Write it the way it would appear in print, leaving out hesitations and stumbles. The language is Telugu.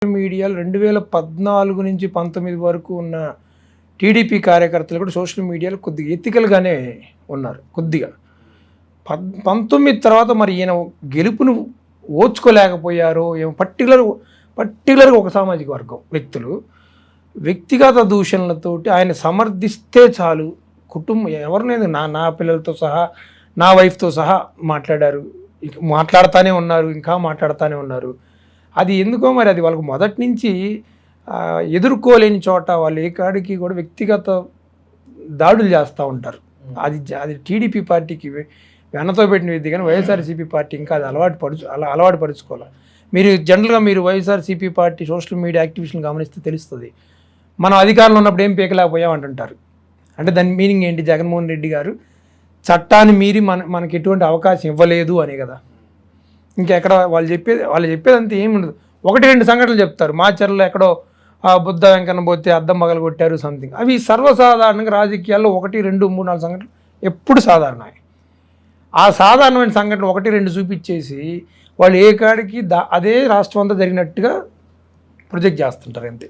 మీడియాలో 2014 నుంచి 19 వరకు ఉన్న టీడీపీ కార్యకర్తలు కూడా సోషల్ మీడియాలో కొద్దిగా ఎథికల్గానే ఉన్నారు. కొద్దిగా 19 తర్వాత మరి ఈయన గెలుపును ఓర్చుకోలేకపోయారో ఏమో. పర్టికులర్గా ఒక సామాజిక వర్గం వ్యక్తులు వ్యక్తిగత దూషణలతోటి ఆయన సమర్థిస్తే చాలు. కుటుంబం ఎవరినైనా నా పిల్లలతో సహా నా వైఫ్తో సహా మాట్లాడారు, మాట్లాడుతూనే ఉన్నారు, ఇంకా మాట్లాడుతూనే ఉన్నారు. అది ఎందుకో మరి అది వాళ్ళకు మొదటి నుంచి ఎదుర్కోలేని చోట వాళ్ళు ఏ కాడికి కూడా వ్యక్తిగత దాడులు చేస్తూ ఉంటారు. అది టీడీపీ పార్టీకి వెనతో పెట్టిన విద్య, కానీ వైఎస్ఆర్సీపీ పార్టీ ఇంకా అది అలవాటు పరుచుకోవాలి. మీరు జనరల్గా మీరు వైఎస్ఆర్సీపీ పార్టీ సోషల్ మీడియా యాక్టివిటీని గమనిస్తే తెలుస్తుంది. మనం అధికారంలో ఉన్నప్పుడు ఏం పీకలేకపోయామంటుంటారు. అంటే దాని మీనింగ్ ఏంటి? జగన్మోహన్ రెడ్డి గారు చట్టాన్ని మీరి మనకి ఎటువంటి అవకాశం ఇవ్వలేదు అనే కదా. ఇంకెక్కడ వాళ్ళు చెప్పేది అంతా ఏమి ఉండదు. 1-2 సంఘటనలు చెప్తారు. మాచర్లో ఎక్కడో బుద్ధ వెంకన్న పోతే అద్దం పగలు కొట్టారు సంథింగ్. అవి సర్వసాధారణంగా రాజకీయాల్లో 1, 2, 3, 4 సంఘటనలు ఎప్పుడు సాధారణమే. ఆ సాధారణమైన సంఘటనలు 1, 2 చూపించేసి వాళ్ళు ఏ కాడికి అదే రాష్ట్రం అంతా జరిగినట్టుగా ప్రొజెక్ట్ చేస్తుంటారు అంతే.